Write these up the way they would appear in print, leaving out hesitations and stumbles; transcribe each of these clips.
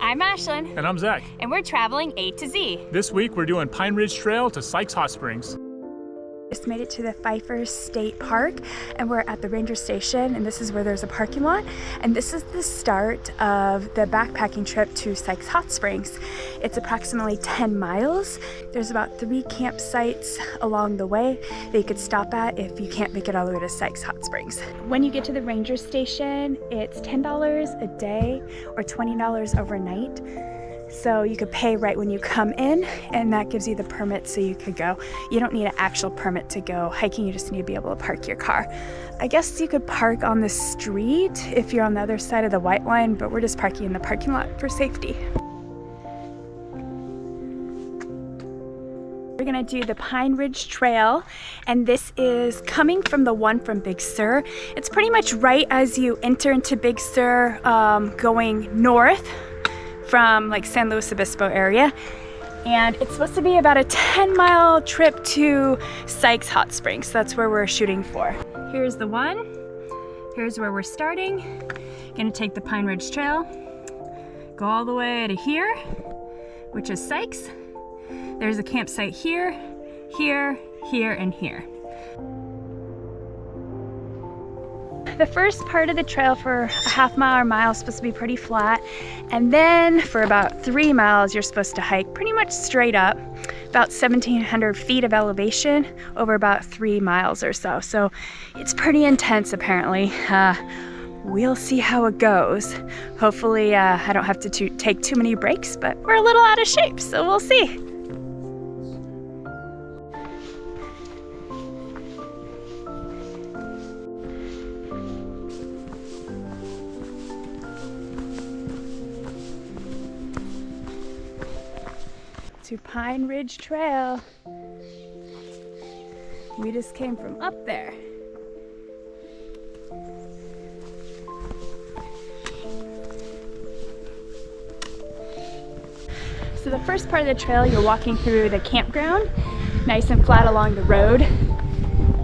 I'm Ashlyn. And I'm Zach. And we're traveling A to Z. This week we're doing Pine Ridge Trail to Sykes Hot Springs. Just made it to the Pfeiffer State Park and we're at the ranger station, and this is where there's a parking lot, and this is the start of the backpacking trip to Sykes Hot Springs. It's approximately 10 miles. There's about 3 campsites along the way that you could stop at if you can't make it all the way to Sykes Hot Springs. When you get to the ranger station, it's $10 a day or $20 overnight. So you could pay right when you come in, and that gives you the permit so you could go. You don't need an actual permit to go hiking, you just need to be able to park your car. I guess you could park on the street if you're on the other side of the white line, but we're just parking in the parking lot for safety. We're gonna do the Pine Ridge Trail, and this is coming from the one from Big Sur. It's pretty much right as you enter into Big Sur, going north from like San Luis Obispo area, and it's supposed to be about a 10-mile trip to Sykes Hot Springs. That's where we're shooting for. Here's the one. Here's where we're starting. Gonna take the Pine Ridge Trail, go all the way to here, which is Sykes. There's a campsite here, here, here, and here. The first part of the trail for a half mile or mile is supposed to be pretty flat, and then for about 3 miles you're supposed to hike pretty much straight up, about 1,700 feet of elevation over about 3 miles or so. So it's pretty intense apparently. We'll see how it goes. Hopefully I don't have to take too many breaks, but we're a little out of shape, so we'll see. To Pine Ridge Trail. We just came from up there. So the first part of the trail, you're walking through the campground, nice and flat along the road.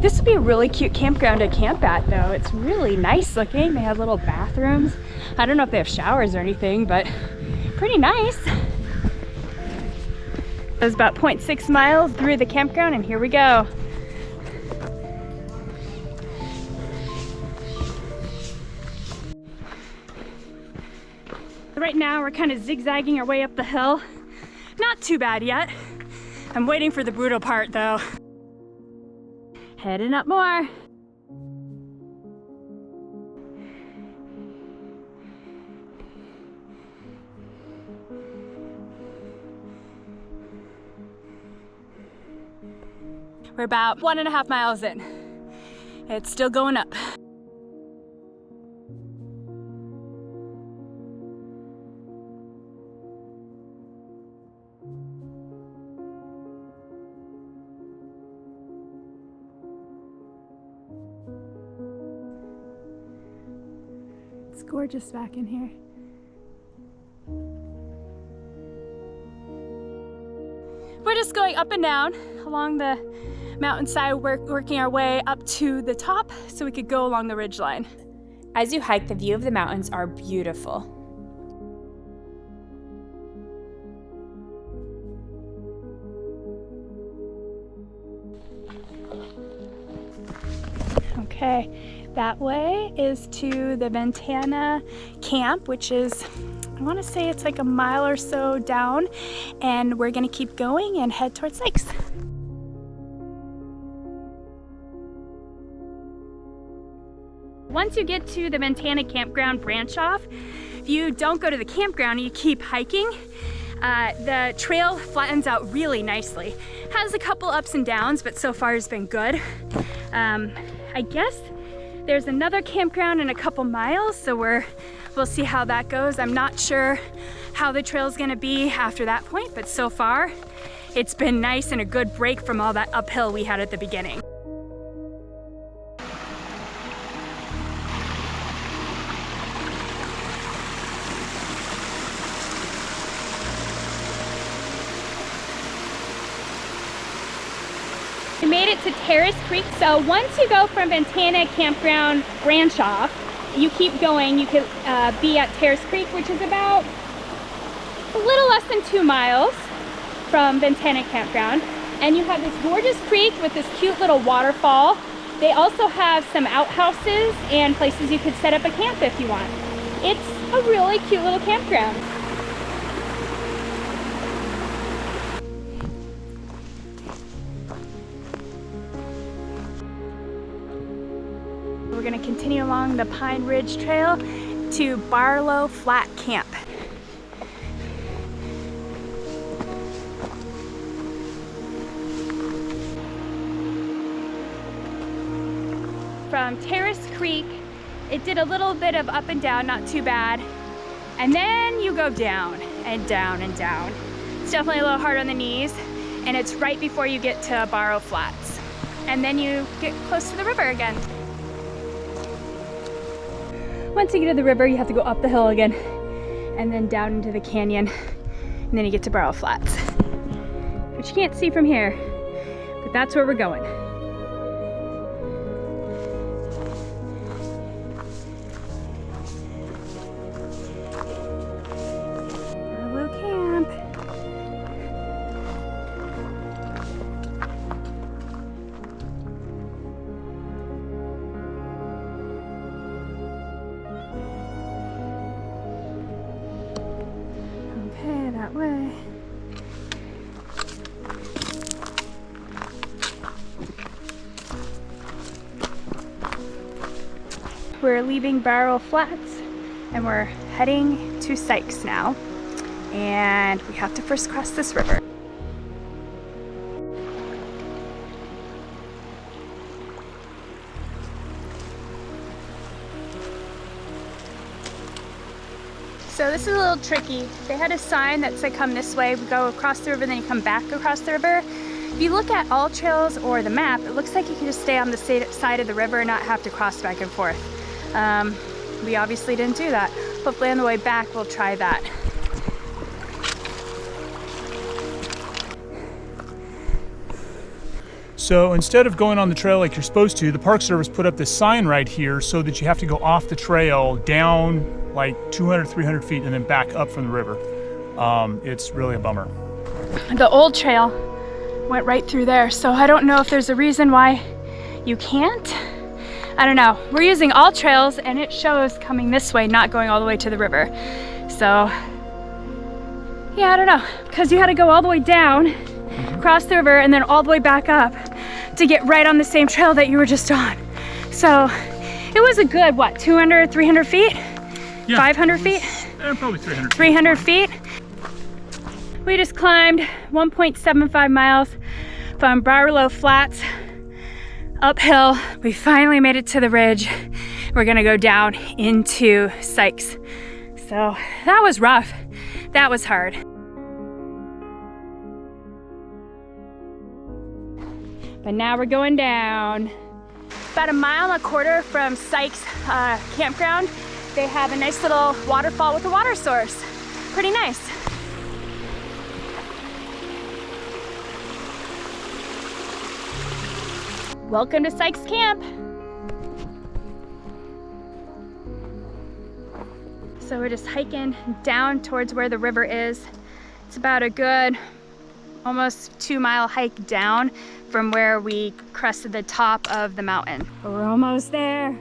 This would be a really cute campground to camp at though. It's really nice looking. They have little bathrooms. I don't know if they have showers or anything, but pretty nice. It was about 0.6 miles through the campground, and here we go. Right now we're kind of zigzagging our way up the hill. Not too bad yet. I'm waiting for the brutal part though. Heading up more. We're about 1.5 miles in. It's still going up. It's gorgeous back in here. We're just going up and down along the mountainside, working our way up to the top so we could go along the ridge line. As you hike, the view of the mountains are beautiful. Okay, that way is to the Ventana camp, which is, I want to say it's like a mile or so down, and we're gonna keep going and head towards Sykes. Once you get to the Ventana campground branch off, if you don't go to the campground and you keep hiking, the trail flattens out really nicely. Has a couple ups and downs, but so far it's been good. I guess there's another campground in a couple miles, so we'll see how that goes. I'm not sure how the trail's gonna be after that point, but so far it's been nice and a good break from all that uphill we had at the beginning. We made it to Terrace Creek. So once you go from Ventana Campground branch off, you keep going, you could be at Terrace Creek, which is about a little less than 2 miles from Ventana Campground. And you have this gorgeous creek with this cute little waterfall. They also have some outhouses and places you could set up a camp if you want. It's a really cute little campground. We're gonna continue along the Pine Ridge Trail to Barlow Flat Camp. From Terrace Creek, it did a little bit of up and down, not too bad. And then you go down and down and down. It's definitely a little hard on the knees, and it's right before you get to Barlow Flats. And then you get close to the river again. Once you get to the river, you have to go up the hill again and then down into the canyon. And then you get to Barlow Flats, which you can't see from here, but that's where we're going. Barlow Camp. Okay, that way. We're leaving Barlow Flats and we're heading to Sykes now. And we have to first cross this river. So this is a little tricky. They had a sign that said come this way, we go across the river, then you come back across the river. If you look at all trails or the map, it looks like you can just stay on the side of the river and not have to cross back and forth. We obviously didn't do that. Hopefully on the way back we'll try that. So instead of going on the trail like you're supposed to, the Park Service put up this sign right here so that you have to go off the trail down like 200, 300 feet and then back up from the river. It's really a bummer. The old trail went right through there, so I don't know if there's a reason why you can't. I don't know. We're using all trails and it shows coming this way, not going all the way to the river. So, yeah, I don't know. Because you had to go all the way down, cross the river, and then all the way back up to get right on the same trail that you were just on. So, it was a good, what, 200, 300 feet? Yeah, 500 feet? Probably 300 feet. 300 feet. We just climbed 1.75 miles from Barlow Flats uphill. We finally made it to the ridge. We're gonna go down into Sykes. So that was rough. That was hard. But now we're going down. About 1.25 miles from Sykes Campground, they have a nice little waterfall with a water source. Pretty nice. Welcome to Sykes Camp. So we're just hiking down towards where the river is. It's about a good, almost 2-mile hike down from where we crested the top of the mountain. But we're almost there.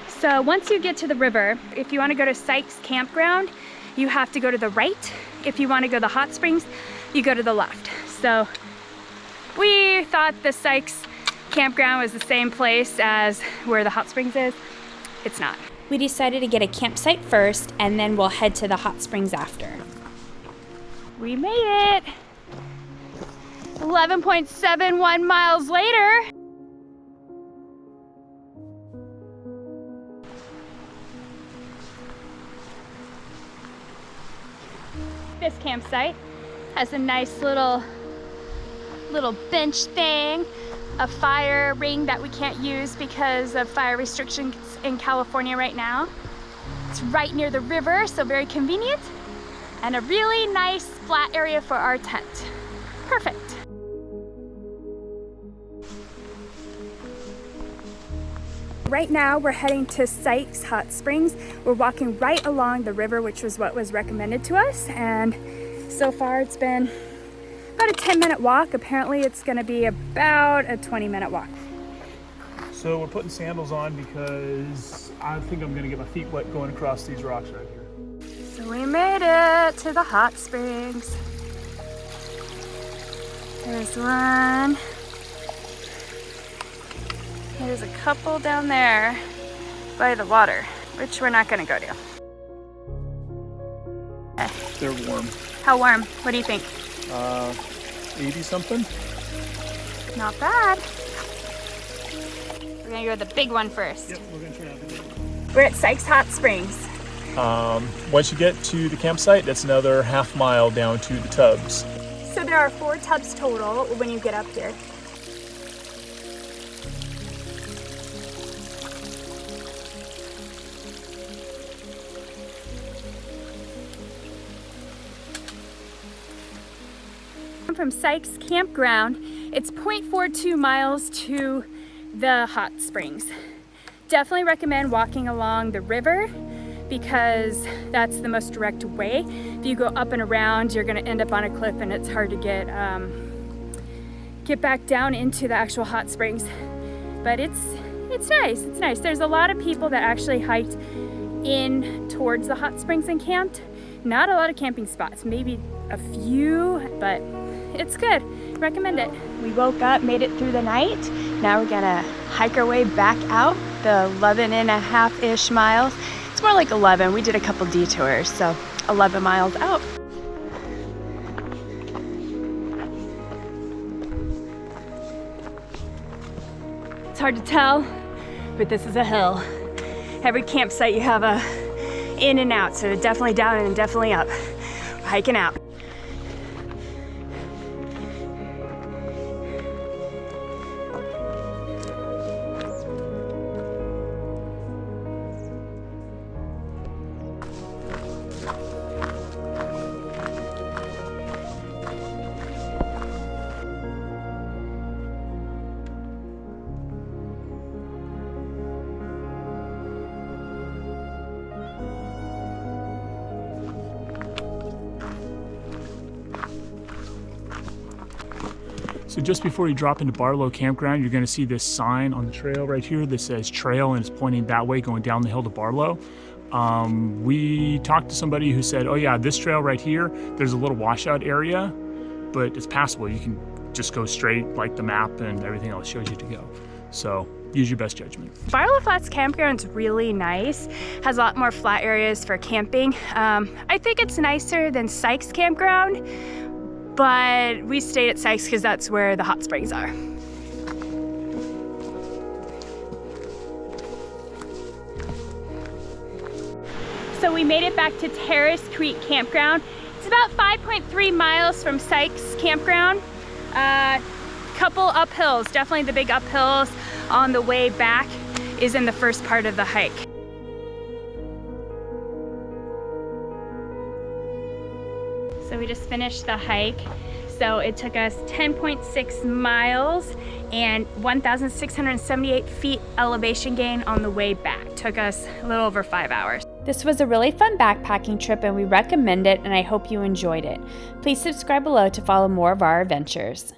So once you get to the river, if you want to go to Sykes Campground, you have to go to the right. If you want to go to the hot springs, you go to the left. So we thought the Sykes Campground was the same place as where the hot springs is. It's not. We decided to get a campsite first, and then we'll head to the hot springs after. We made it. 11.71 miles later. This campsite has a nice little bench thing, a fire ring that we can't use because of fire restrictions in California right now. It's right near the river, so very convenient, and a really nice flat area for our tent. Perfect. right now we're heading to Sykes Hot Springs. We're walking right along the river, which was what was recommended to us. And so far it's been about a 10-minute walk. Apparently it's gonna be about a 20-minute walk. So we're putting sandals on because I think I'm gonna get my feet wet going across these rocks right here. So we made it to the hot springs. There's one. There's a couple down there by the water, which we're not gonna go to. Okay. They're warm. How warm? What do you think? 80 something. Not bad. We're gonna go to the big one first. Yep, we're gonna try out the big one. We're at Sykes Hot Springs. Once you get to the campsite, that's another half mile down to the tubs. So there are 4 tubs total when you get up here. From Sykes Campground, it's 0.42 miles to the hot springs. Definitely recommend walking along the river because that's the most direct way. If you go up and around, you're gonna end up on a cliff and it's hard to get back down into the actual hot springs. But it's nice, it's nice. There's a lot of people that actually hiked in towards the hot springs and camped. Not a lot of camping spots, maybe a few, but it's good. Recommend it. We woke up, made it through the night. Now we're gonna hike our way back out the 11.5-ish miles. It's more like 11. We did a couple detours, so 11 miles out. It's hard to tell, but this is a hill. Every campsite you have a in and out, so definitely down and definitely up. We're hiking out. So just before you drop into Barlow Campground, you're gonna see this sign on the trail right here that says trail and it's pointing that way going down the hill to Barlow. We talked to somebody who said, oh yeah, this trail right here, there's a little washout area, but it's passable. You can just go straight like the map and everything else shows you to go. So use your best judgment. Barlow Flats Campground's really nice. Has a lot more flat areas for camping. I think it's nicer than Sykes Campground, but we stayed at Sykes because that's where the hot springs are. So we made it back to Terrace Creek Campground. It's about 5.3 miles from Sykes Campground. Couple uphills, definitely the big uphills on the way back is in the first part of the hike. So we just finished the hike. So it took us 10.6 miles and 1,678 feet elevation gain on the way back. Took us a little over 5 hours. This was a really fun backpacking trip and we recommend it, and I hope you enjoyed it. Please subscribe below to follow more of our adventures.